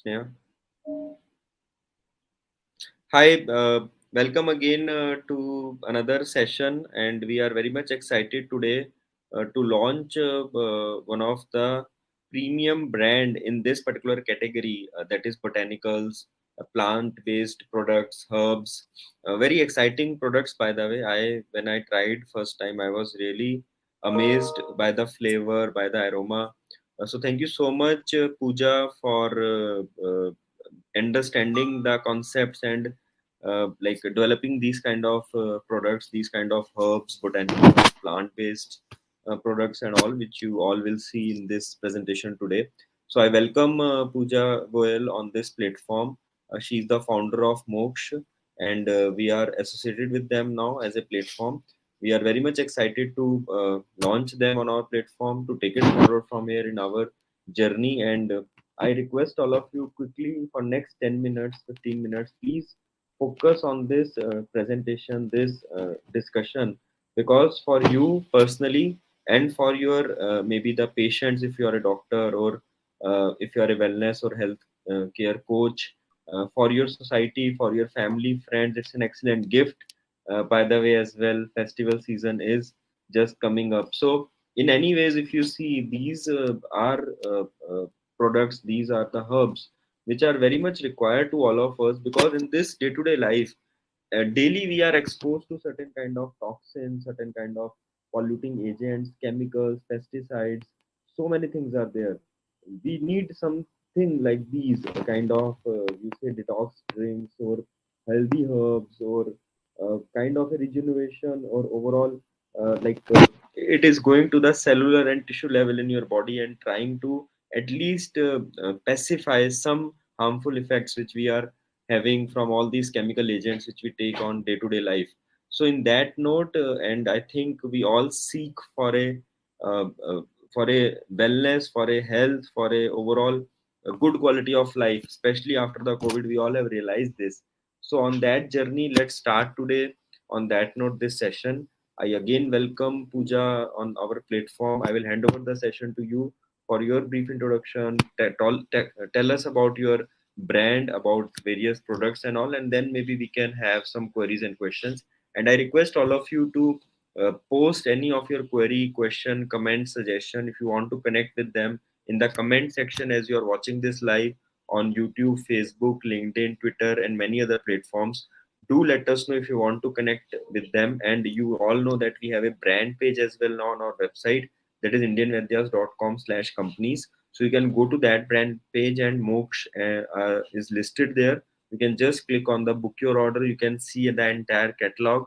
Sneha. Hi, welcome again to another session, and we are very much excited today to launch one of the premium brand in this particular category, that is botanicals, plant-based products, herbs. Very exciting products, by the way. When I tried first time, I was really amazed by the flavor, by the aroma. So thank you so much, Pooja, for understanding the concepts and like developing these kind of products, these kind of herbs, botanical, plant-based products and all, which you all will see in this presentation today. So I welcome Pooja Goyal on this platform. She's the founder of Moksh, and we are associated with them now as a platform. We are very much excited to launch them on our platform to take it forward from here in our journey. And I request all of you quickly for next 10 minutes, 15 minutes, please focus on this presentation, this discussion, because for you personally and for your maybe the patients, if you are a doctor or if you are a wellness or health care coach, for your society, for your family, friends, it's an excellent gift. By the way, as well, festival season is just coming up. So, in any ways, if you see, these are products, these are the herbs which are very much required to all of us, because in this day-to-day life, daily we are exposed to certain kind of toxins, certain kind of polluting agents, chemicals, pesticides. So many things are there. We need something like these kind of you say detox drinks or healthy herbs or kind of a regeneration or overall it is going to the cellular and tissue level in your body and trying to at least pacify some harmful effects which we are having from all these chemical agents which we take on day to day life. So in that note, and I think we all seek uh, uh, for a wellness, for a health, for a overall good quality of life, especially after the COVID. We all have realized this. So on that journey, let's start today. On that note, this session, I again welcome Pooja on our platform. I will hand over the session to you for your brief introduction. Tell us about your brand, about various products and all, and then maybe we can have some queries and questions. And I request all of you to post any of your query, question, comment, suggestion if you want to connect with them in the comment section as you are watching this live on YouTube, Facebook, LinkedIn, Twitter, and many other platforms. Do let us know if you want to connect with them. And you all know that we have a brand page as well now on our website, that is indianvaidyas.com/companies. So you can go to that brand page and Moksh is listed there. You can just click on the book your order. You can see the entire catalog,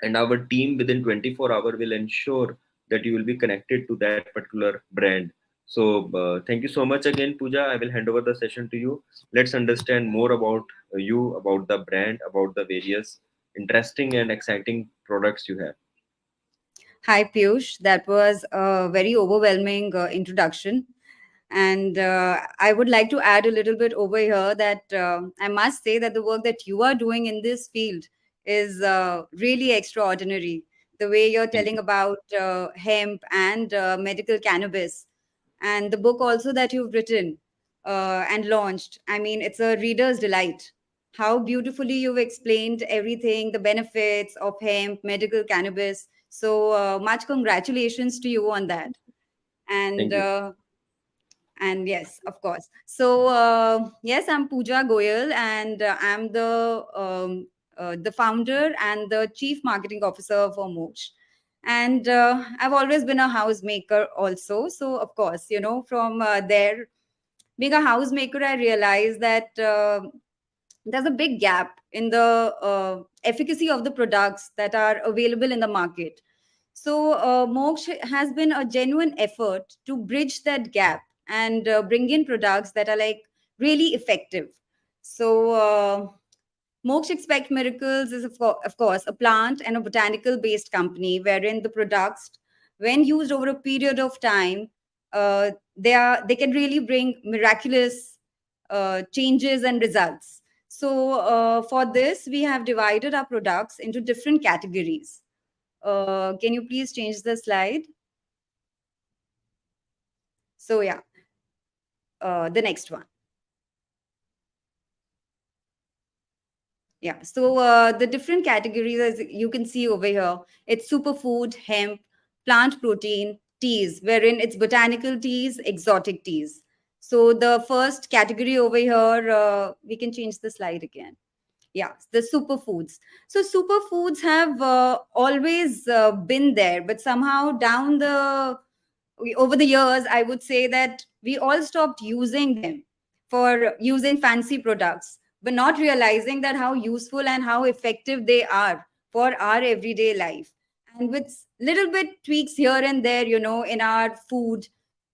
and our team within 24 hours will ensure that you will be connected to that particular brand. So thank you so much again, Pooja. I will hand over the session to you. Let's understand more about you, about the brand, about the various interesting and exciting products you have. Hi, Piyush. That was a very overwhelming introduction. And I would like to add a little bit over here that I must say that the work that you are doing in this field is really extraordinary. The way you're Thank telling you. about hemp and medical cannabis, and the book also that you've written and launched. I mean, it's a reader's delight. How beautifully you've explained everything, the benefits of hemp, medical cannabis. So much congratulations to you on that. And Thank you. yes, of course. So yes, I'm Pooja Goyal, and I'm the founder and the chief marketing officer for Moksha. And I've always been a housemaker also. So of course, from there being a housemaker, I realized that there's a big gap in the efficacy of the products that are available in the market. So, Moksh has been a genuine effort to bridge that gap and bring in products that are like really effective. So, Moksh Expect Miracles is, of course, a plant and a botanical based company wherein the products, when used over a period of time, they can really bring miraculous changes and results. So, for this, we have divided our products into different categories. Can you please change the slide? So, yeah, the next one. Yeah. So the different categories, as you can see over here, it's superfood, hemp, plant protein, teas, wherein it's botanical teas, exotic teas. So the first category over here, we can change the slide again. Yeah, the superfoods. So superfoods have always been there, but somehow over the years, I would say that we all stopped using them for using fancy products, but not realizing that how useful and how effective they are for our everyday life. And with little bit tweaks here and there, in our food,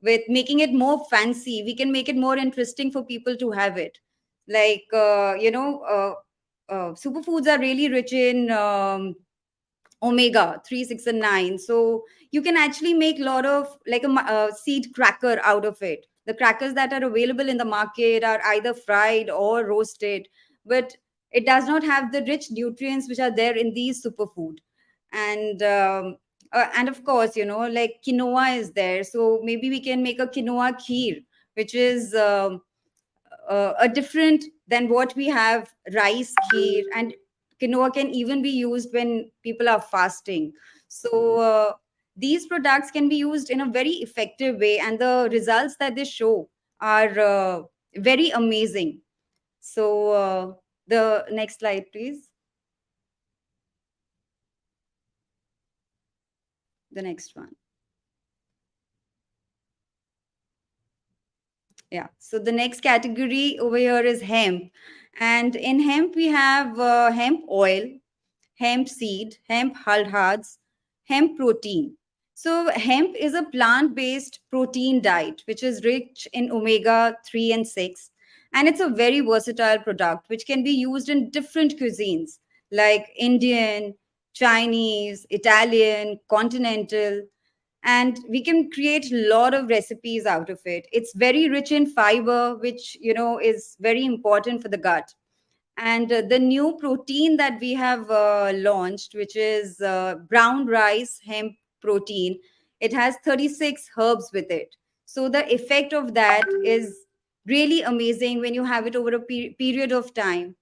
with making it more fancy, we can make it more interesting for people to have it. Like, superfoods are really rich in omega 3, 6, and 9. So you can actually make a lot of like seed cracker out of it. The crackers that are available in the market are either fried or roasted, but it does not have the rich nutrients which are there in these superfood. And of course, like quinoa is there, so maybe we can make a quinoa kheer, which is a different than what we have rice kheer. And quinoa can even be used when people are fasting. So these products can be used in a very effective way, and the results that they show are very amazing. So the next slide, please. The next one. Yeah. So the next category over here is hemp. And in hemp, we have hemp oil, hemp seed, hemp hulls, hemp protein. So, hemp is a plant based protein diet which is rich in omega 3 and 6. And it's a very versatile product which can be used in different cuisines like Indian, Chinese, Italian, continental, and we can create a lot of recipes out of it. It's very rich in fiber, which is very important for the gut. And the new protein that we have launched, which is brown rice hemp protein, it has 36 herbs with it. So the effect of that is really amazing. When you have it over a period of time,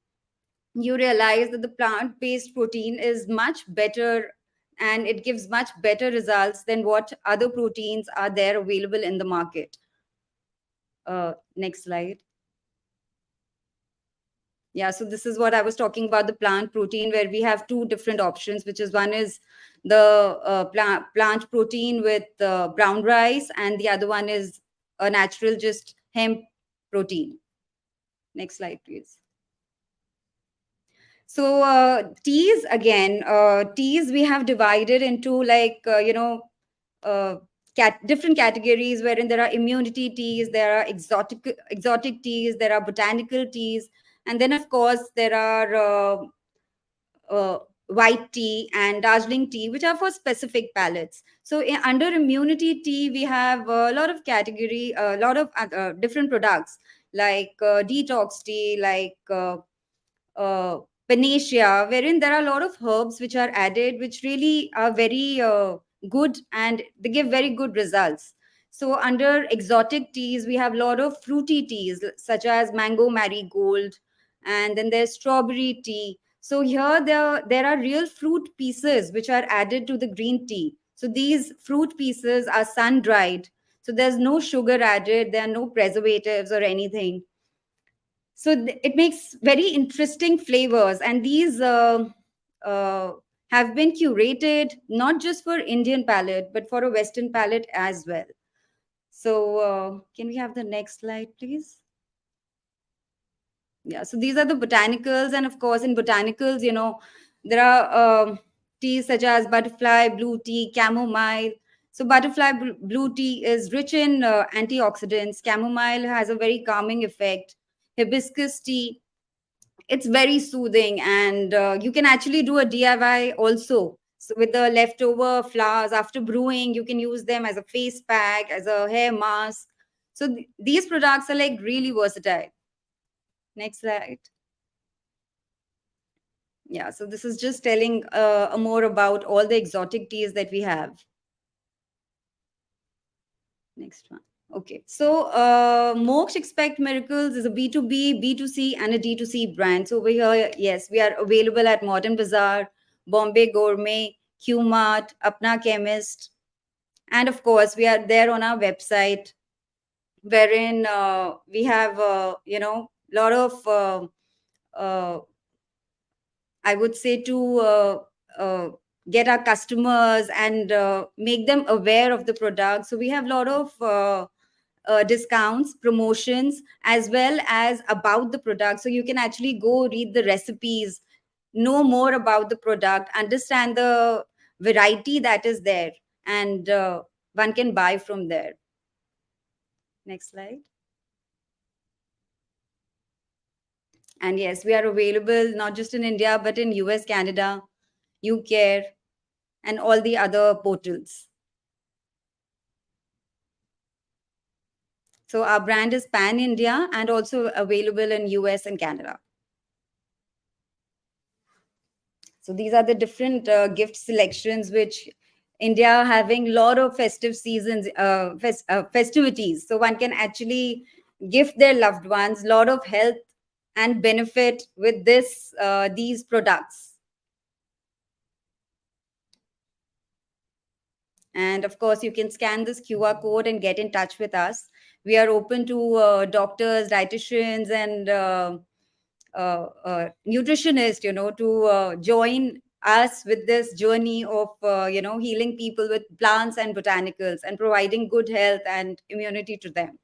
you realize that the plant based protein is much better, and it gives much better results than what other proteins are there available in the market. Next slide. Yeah, so this is what I was talking about, the plant protein, where we have two different options, which is one is the plant protein with brown rice, and the other one is a natural just hemp protein. Next slide, please. So teas again, teas we have divided into like uh, different categories, wherein there are immunity teas, there are exotic teas, there are botanical teas, and then of course there are uh, white tea and Darjeeling tea, which are for specific palates. So under immunity tea, we have a lot of category, a lot of different products like detox tea, like uh, panacea, wherein there are a lot of herbs which are added, which really are very good, and they give very good results. So under exotic teas, we have a lot of fruity teas such as mango marigold, and then there's strawberry tea. So here there are real fruit pieces which are added to the green tea. So these fruit pieces are sun dried. So there's no sugar added, there are no preservatives or anything. So it makes very interesting flavors, and these uh, have been curated not just for Indian palate but for a Western palate as well. So can we have the next slide, please? Yeah, so these are the botanicals, and of course in botanicals, there are teas such as butterfly blue tea, chamomile. So butterfly blue tea is rich in antioxidants. Chamomile has a very calming effect. Hibiscus tea, it's very soothing, and you can actually do a DIY also. So with the leftover flowers after brewing, you can use them as a face pack, as a hair mask. So these products are like really versatile. Next slide. Yeah, so this is just telling more about all the exotic teas that we have. Next one. Okay. So, Moksha Expect Miracles is a B2B, B2C, and a D2C brand. So, over here, yes, we are available at Modern Bazaar, Bombay Gourmet, Q Mart, Apna Chemist. And of course, we are there on our website, wherein we have, lot of, uh, I would say, to uh, get our customers and make them aware of the product. So, we have a lot of discounts, promotions, as well as about the product. So you can actually go read the recipes, know more about the product, understand the variety that is there, and one can buy from there. Next slide. And yes, we are available not just in India, but in US, Canada, UK, and all the other portals. So our brand is Pan India and also available in US and Canada. So these are the different gift selections which India having a lot of festive seasons, festivities. So one can actually gift their loved ones a lot of health and benefit with these products. And of course, you can scan this QR code and get in touch with us. We are open to doctors, dietitians, and nutritionist, to join us with this journey of, healing people with plants and botanicals and providing good health and immunity to them.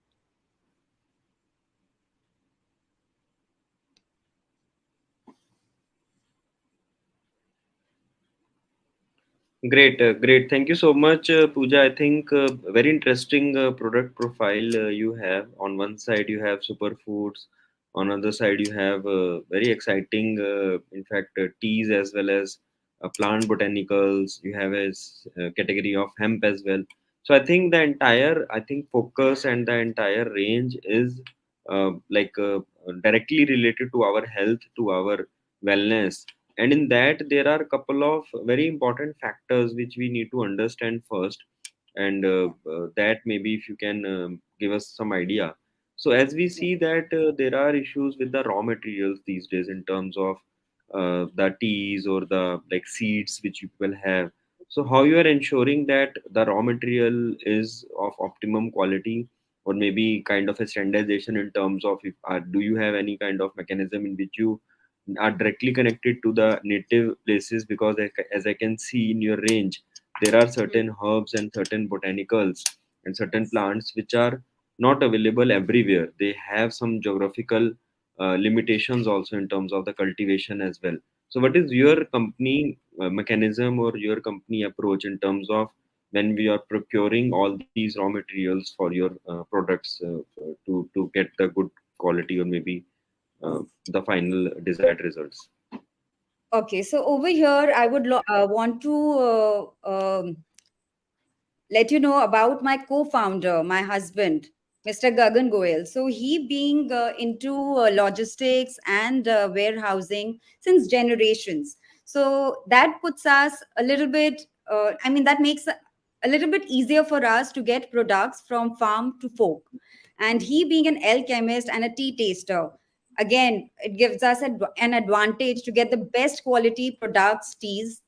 Great, great. Thank you so much, Pooja. I think very interesting product profile you have. On one side, you have superfoods. On other side, you have very exciting, in fact, teas as well as plant botanicals. You have a category of hemp as well. So I think the entire, I think, focus and the entire range is directly related to our health, to our wellness, and in that there are a couple of very important factors which we need to understand first, and that maybe if you can give us some idea. So as we see that there are issues with the raw materials these days in terms of the teas or the like seeds which people have. So how you are ensuring that the raw material is of optimum quality, or maybe kind of a standardization in terms of if do you have any kind of mechanism in which you are directly connected to the native places, because as I can see in your range, there are certain herbs and certain botanicals and certain plants which are not available everywhere. They have some geographical limitations also in terms of the cultivation as well. So, what is your company mechanism or your company approach in terms of when we are procuring all these raw materials for your products to get the good quality or maybe the final desired results? Okay, so over here, I would want to let you know about my co-founder, my husband, Mr. Gagan Goyal. So he being into logistics and warehousing since generations. So that puts us a little bit. That makes a little bit easier for us to get products from farm to fork. And he being an alchemist and a tea taster, again, it gives us an advantage to get the best quality products, teas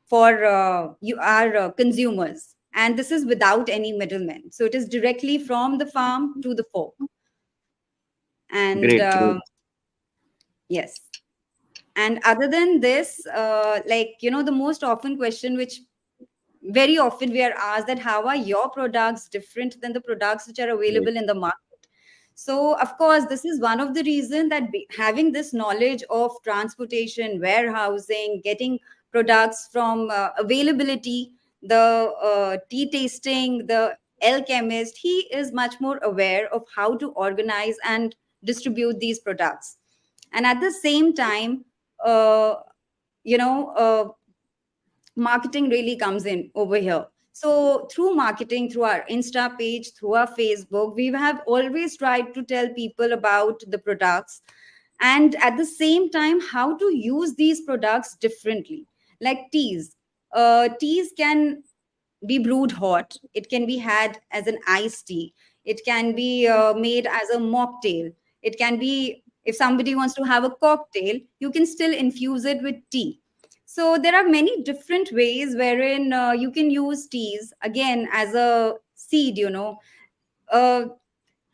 for you our consumers, and this is without any middlemen, so it is directly from the farm to the fork. And Great, great. yes, and other than this, the most often question which very often we are asked, that how are your products different than the products which are Right. available in the market. So of course this is one of the reason that having this knowledge of transportation, warehousing, getting products from availability, the tea tasting, the alchemist, he is much more aware of how to organize and distribute these products. And at the same time, uh, you know uh, marketing really comes in over here. So through marketing, through our Insta page, through our Facebook, we have always tried to tell people about the products, and at the same time how to use these products differently. Like teas, teas can be brewed hot, it can be had as an iced tea, It can be made as a mocktail. It can be, if somebody wants to have a cocktail, you can still infuse it with tea. So there are many different ways wherein you can use teas again as a seed, uh,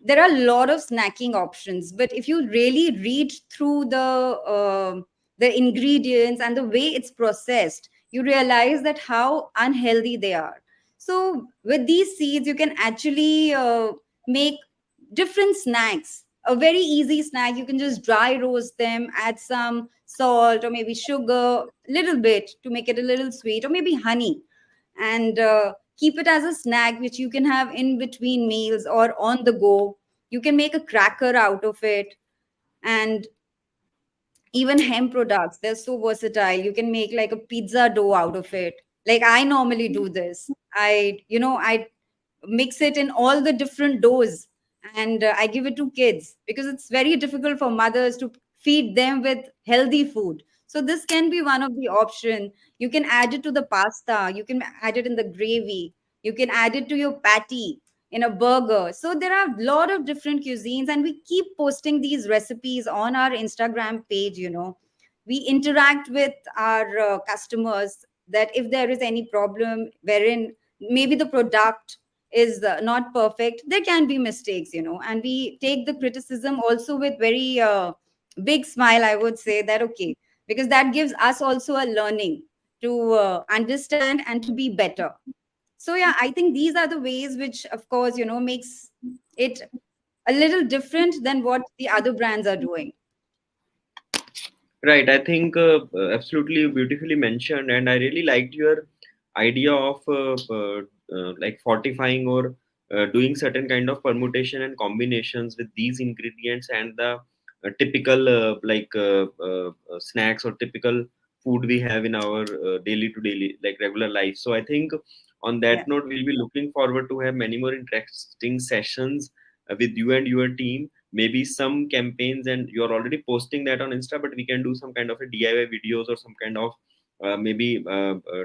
there are a lot of snacking options, but if you really read through the ingredients and the way it's processed, you realize that how unhealthy they are. So with these seeds you can actually make different snacks. A very easy snack, you can just dry roast them, add some salt or maybe sugar, little bit to make it a little sweet, or maybe honey, and keep it as a snack which you can have in between meals or on the go. You can make a cracker out of it. And even hemp products, they're so versatile. You can make like a pizza dough out of it. Like I normally do this. I mix it in all the different doughs, and I give it to kids because it's very difficult for mothers to feed them with healthy food. So this can be one of the option. You can add it to the pasta, you can add it in the gravy, you can add it to your patty in a burger. So there are a lot of different cuisines, and we keep posting these recipes on our Instagram page. We interact with our customers, that if there is any problem wherein maybe the product is not perfect, there can be mistakes, and we take the criticism also with very big smile, I would say that, okay, because that gives us also a learning to understand and to be better. So yeah, I think these are the ways which of course makes it a little different than what the other brands are doing. Right. I think absolutely beautifully mentioned, and I really liked your idea of like fortifying or doing certain kind of permutation and combinations with these ingredients and the typical snacks or typical food we have in our daily to daily like regular life. So I think on Yeah, that note, we'll be looking forward to have many more interesting sessions with you and your team, maybe some campaigns, and you're already posting that on Insta, but we can do some kind of a DIY videos or some kind of maybe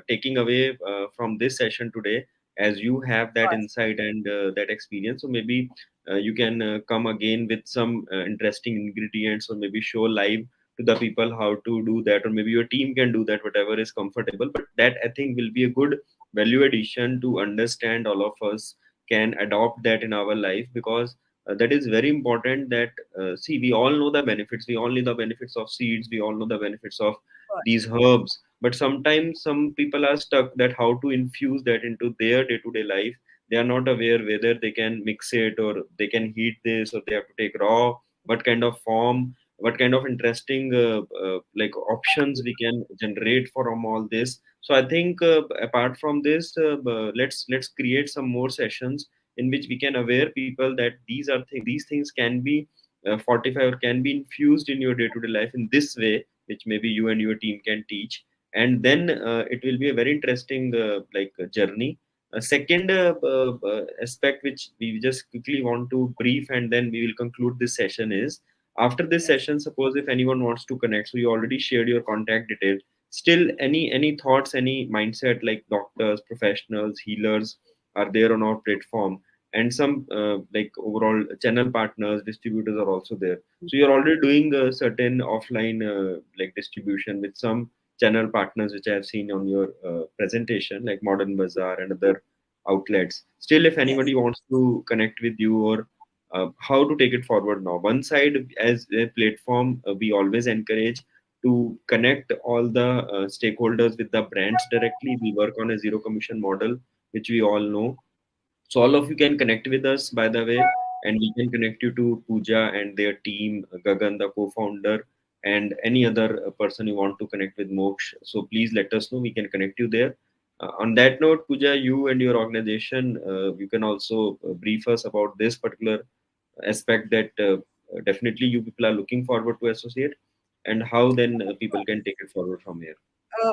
taking away from this session today, as you have of that course. insight and that experience. So maybe you can come again with some interesting ingredients, or maybe show live to the people how to do that, or maybe your team can do that, whatever is comfortable. But that I think will be a good value addition to understand all of us can adopt that in our life, because that is very important. That see, we all know the benefits, we all know the benefits of seeds, we all know the benefits of Of course. these herbs, but sometimes some people are stuck that how to infuse that into their day-to-day life. They are not aware whether they can mix it, or they can heat this, or they have to take raw, what kind of form, what kind of interesting like options we can generate from all this. So I think apart from this, let's create some more sessions in which we can aware people that these things can be fortified or can be infused in your day-to-day life in this way, which maybe you and your team can teach. And then it will be a very interesting journey. A second aspect which we just quickly want to brief, and then we will conclude this session, is after this Yes. session, suppose if anyone wants to connect, so you already shared your contact details, still any thoughts, any mindset, like doctors, professionals, healers are there on our platform, and some like overall channel partners, distributors are also there. So you're already doing a certain offline like distribution with some channel partners, which I have seen on your presentation, like Modern Bazaar and other outlets. Still, if Yes. anybody wants to connect with you, or how to take it forward now, one side, as a platform, we always encourage to connect all the stakeholders with the brands directly. We work on a zero commission model, which we all know. So all of you can connect with us, by the way, and we can connect you to Pooja and their team, Gagan, the co-founder, and any other person you want to connect with Moksh. So please let us know. We can connect you there. On that note, Pooja, you and your organization, you can also brief us about this particular aspect that definitely you people are looking forward to associate, and how then people can take it forward from here.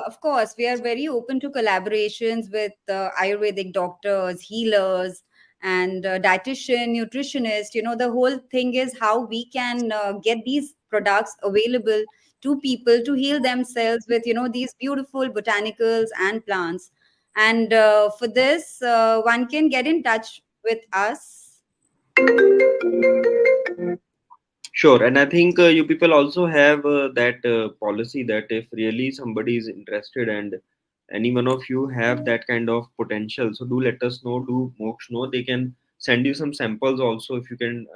Of course, we are very open to collaborations with Ayurvedic doctors, healers, and dietitian, nutritionist. The whole thing is how we can get these products available to people to heal themselves with, these beautiful botanicals and plants. And for this, one can get in touch with us. Sure, and I think you people also have that policy that if really somebody is interested and any one of you have that kind of potential, so do let us know. Do Moksha know? They can send you some samples also if you can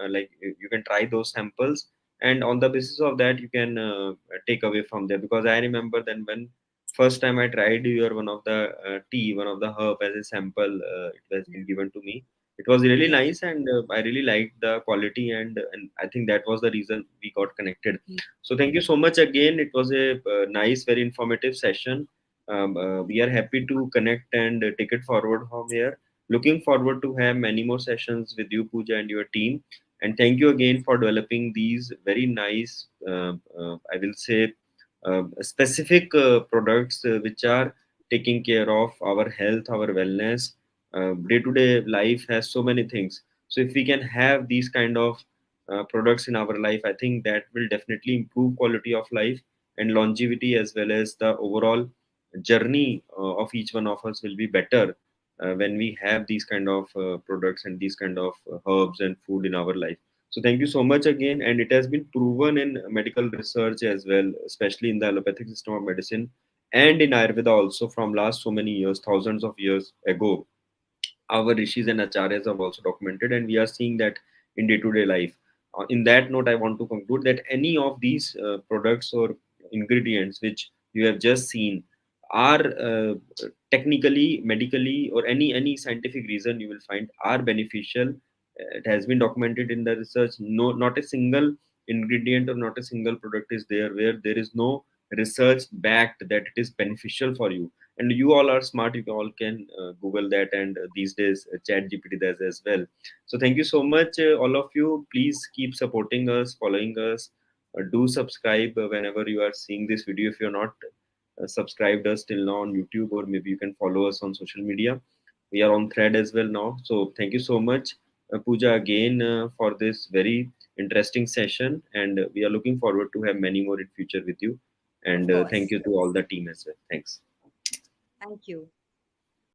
you can try those samples, and on the basis of that you can take away from there. Because I remember then when first time I tried your one of the tea, one of the herb as a sample, it has been given to me. It was really Yeah. nice, and I really liked the quality, and I think that was the reason we got connected. So thank you so much again. It was a nice, very informative session. We are happy to connect and take it forward from here. Looking forward to have many more sessions with you, Pooja, and your team. And thank you again for developing these very nice, I will say, specific products which are taking care of our health, our wellness. Day to day life has so many things, so if we can have these kind of products in our life, I think that will definitely improve quality of life and longevity, as well as the overall journey of each one of us will be better when we have these kind of products and these kind of herbs and food in our life. So thank you so much again, and it has been proven in medical research as well, especially in the allopathic system of medicine and in Ayurveda also from last so many years, thousands of years ago. Our rishis and acharyas have also documented, and we are seeing that in day-to-day life. In that note, I want to conclude that any of these products or ingredients which you have just seen are technically, medically, or any scientific reason you will find are beneficial. It has been documented in the research. No, not a single ingredient or not a single product is there where there is no research backed that it is beneficial for you. And you all are smart, you all can google that, and these days chat gpt does as well. So thank you so much, all of you. Please keep supporting us, following us. Do subscribe whenever you are seeing this video. If you're not subscribed us till now on youtube, or maybe you can follow us on social media. We are on thread as well now. So thank you so much, Pooja, again for this very interesting session, and we are looking forward to have many more in future with you. Of And thank course. you to all the team as well. Thanks. Thank you.